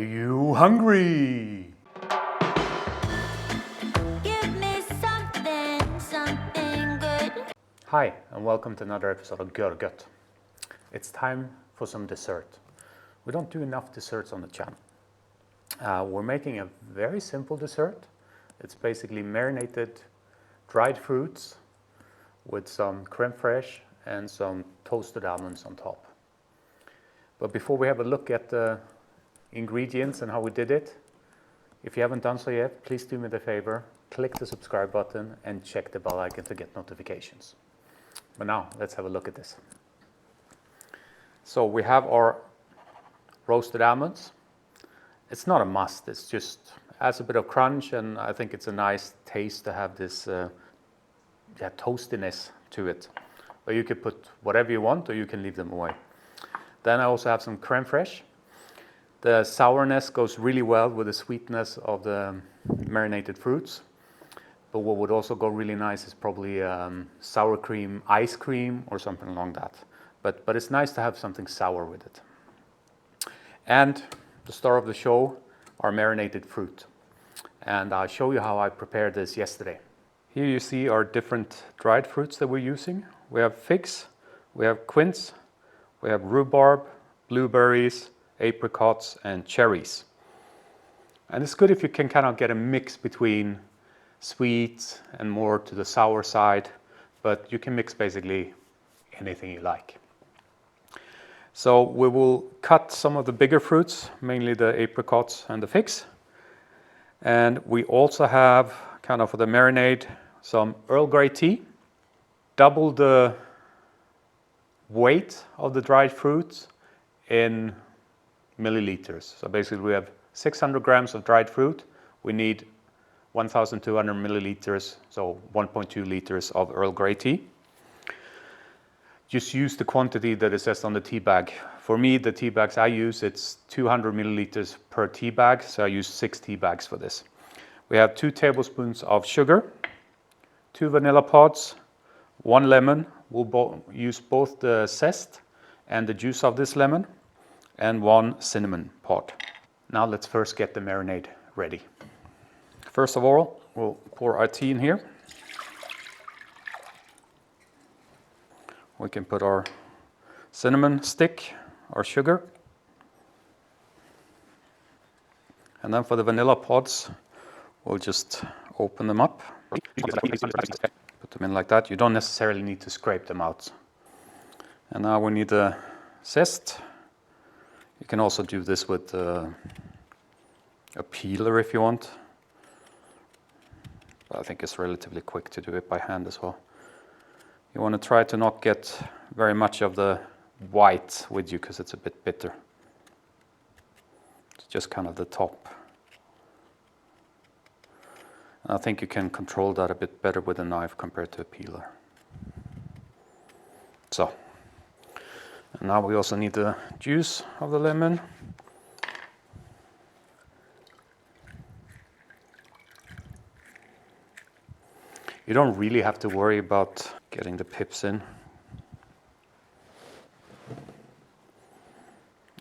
you hungry? Give me something good. Hi, and welcome to another episode of Görgött. It's time for some dessert. We don't do enough desserts on the channel. We're making a very simple dessert. It's basically marinated dried fruits with some creme fraiche and some toasted almonds on top. But before we have a look at the ingredients and how we did it, if you haven't done so yet, please do me the favor, click the subscribe button and check the bell icon to get notifications. But now, let's have a look at this. So we have our roasted almonds. It's not a must, it's just adds a bit of crunch, and I think it's a nice taste to have this toastiness to it. But you could put whatever you want, or you can leave them away. Then I also have some creme fraiche. The sourness goes really well with the sweetness of the marinated fruits. But what would also go really nice is probably sour cream, ice cream, or something along that. But it's nice to have something sour with it. And the star of the show, our marinated fruit. And I'll show you how I prepared this yesterday. Here you see our different dried fruits that we're using. We have figs, we have quince, we have rhubarb, blueberries, apricots, and cherries. And it's good if you can kind of get a mix between sweet and more to the sour side, but you can mix basically anything you like. So we will cut some of the bigger fruits, mainly the apricots and the figs. And we also have, kind of for the marinade, some Earl Grey Tea. Double the weight of the dried fruits in milliliters. So basically we have 600 grams of dried fruit. We need 1,200 milliliters, so 1.2 liters of Earl Grey Tea. Just use the quantity that it says on the tea bag. For me, the tea bags I use, it's 200 milliliters per tea bag, so I use 6 tea bags for this. We have 2 tablespoons of sugar, 2 vanilla pods, 1 lemon. We'll use both the zest and the juice of this lemon, and 1 cinnamon pod. Now let's first get the marinade ready. First of all, we'll pour our tea in here. We can put our cinnamon stick, our sugar. And then for the vanilla pods, we'll just open them up. Put them in like that. You don't necessarily need to scrape them out. And now we need the zest. You can also do this with a peeler if you want. But I think it's relatively quick to do it by hand as well. You want to try to not get very much of the white with you because it's a bit bitter. It's just kind of the top. And I think you can control that a bit better with a knife compared to a peeler. So, and now we also need the juice of the lemon. You don't really have to worry about getting the pips in.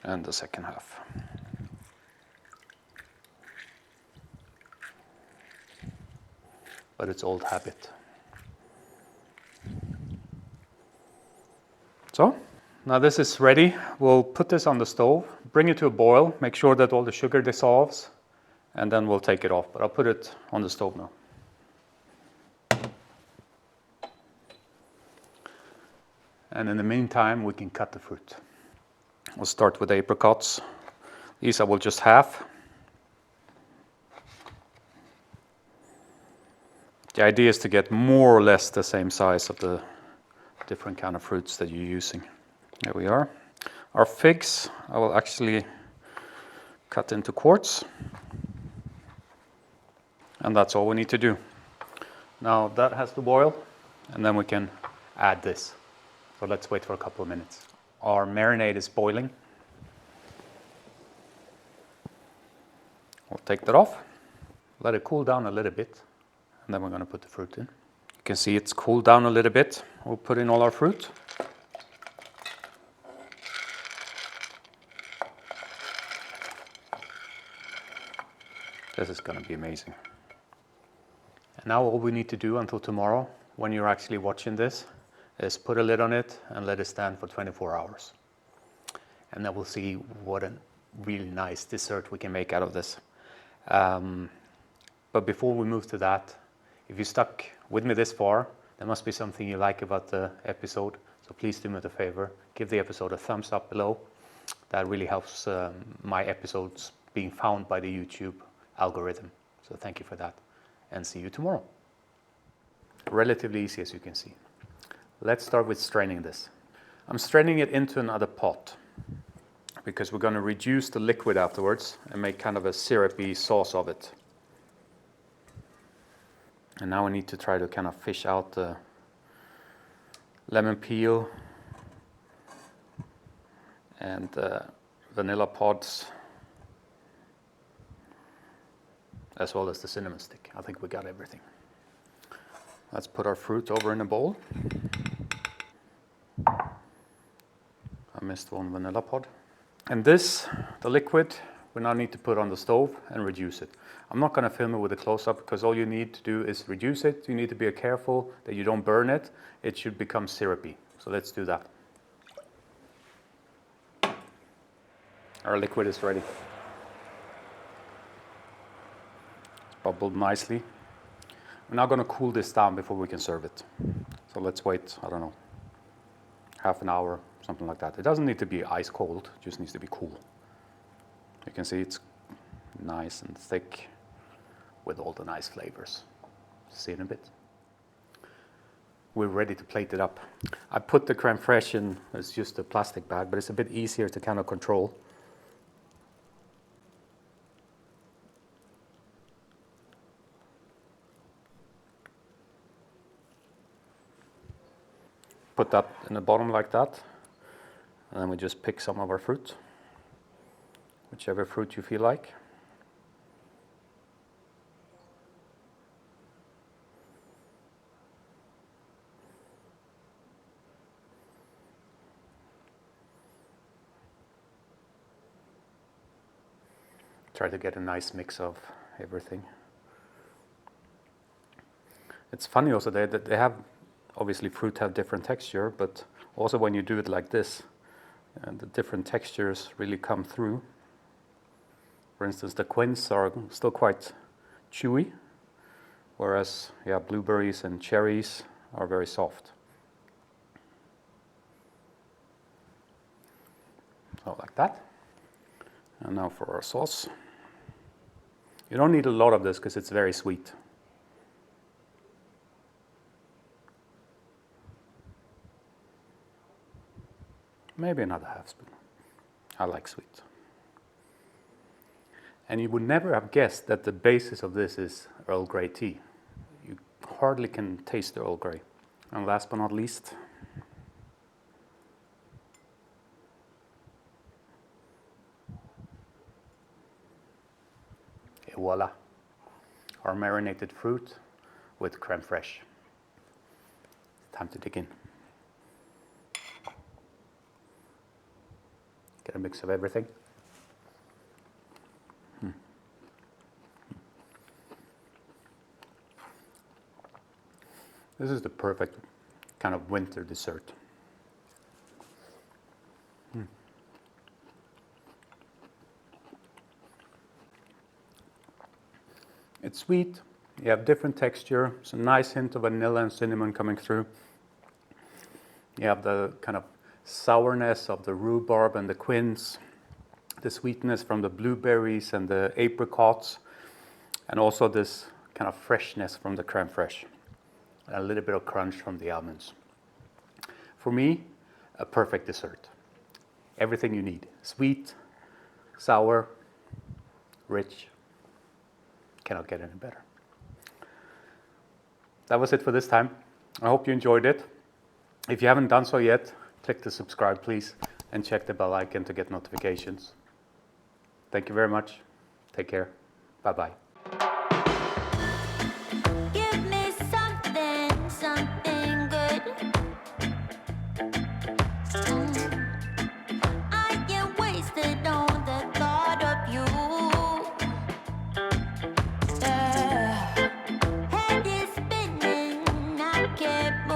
And the second half. But it's old habit. So, now this is ready. We'll put this on the stove, bring it to a boil, make sure that all the sugar dissolves, and then we'll take it off. But I'll put it on the stove now. And in the meantime, we can cut the fruit. We'll start with apricots. These I will just halve. The idea is to get more or less the same size of the different kind of fruits that you're using. There we are. Our figs, I will actually cut into quarts. And that's all we need to do. Now that has to boil, and then we can add this. So let's wait for a couple of minutes. Our marinade is boiling. We'll take that off, let it cool down a little bit, and then we're going to put the fruit in. You can see it's cooled down a little bit. We'll put in all our fruit. This is going to be amazing. And now all we need to do until tomorrow, when you're actually watching this, is put a lid on it and let it stand for 24 hours. And then we'll see what a really nice dessert we can make out of this. But before we move to that, if you stuck with me this far, there must be something you like about the episode. So please do me a favor, give the episode a thumbs up below. That really helps my episodes being found by the YouTube algorithm. So thank you for that, and see you tomorrow. Relatively easy, as you can see. Let's start with straining this. I'm straining it into another pot because we're going to reduce the liquid afterwards and make kind of a syrupy sauce of it. And now I need to try to kind of fish out the lemon peel and vanilla pods, as well as the cinnamon stick. I think we got everything. Let's put our fruit over in a bowl. I missed one vanilla pod. And this, the liquid, we now need to put on the stove and reduce it. I'm not going to film it with a close-up because all you need to do is reduce it. You need to be careful that you don't burn it. It should become syrupy. So let's do that. Our liquid is ready. It's bubbled nicely. We're now going to cool this down before we can serve it. So let's wait, I don't know, half an hour, something like that. It doesn't need to be ice cold, it just needs to be cool. You can see it's nice and thick with all the nice flavors. See in a bit. We're ready to plate it up. I put the creme fraiche in, it's just a plastic bag, but it's a bit easier to kind of control. Put that in the bottom like that, and then we just pick some of our fruit, whichever fruit you feel like. Try to get a nice mix of everything. It's funny also that they have, obviously fruit have different texture, but also when you do it like this, the different textures really come through. For instance, the quince are still quite chewy, whereas blueberries and cherries are very soft. So like that. And now for our sauce. You don't need a lot of this because it's very sweet. Maybe another half spoon. I like sweet. And you would never have guessed that the basis of this is Earl Grey tea. You hardly can taste the Earl Grey. And last but not least, et voila, our marinated fruit with creme fraiche. Time to dig in. Get a mix of everything. This is the perfect kind of winter dessert. It's sweet, you have different texture, it's a nice hint of vanilla and cinnamon coming through. You have the kind of sourness of the rhubarb and the quince, the sweetness from the blueberries and the apricots, and also this kind of freshness from the creme fraiche, and a little bit of crunch from the almonds. For me, a perfect dessert. Everything you need. Sweet, sour, rich. Cannot get any better. That was it for this time. I hope you enjoyed it. If you haven't done so yet, click the subscribe please, and check the bell icon to get notifications. Thank you very much. Take care. Bye-bye.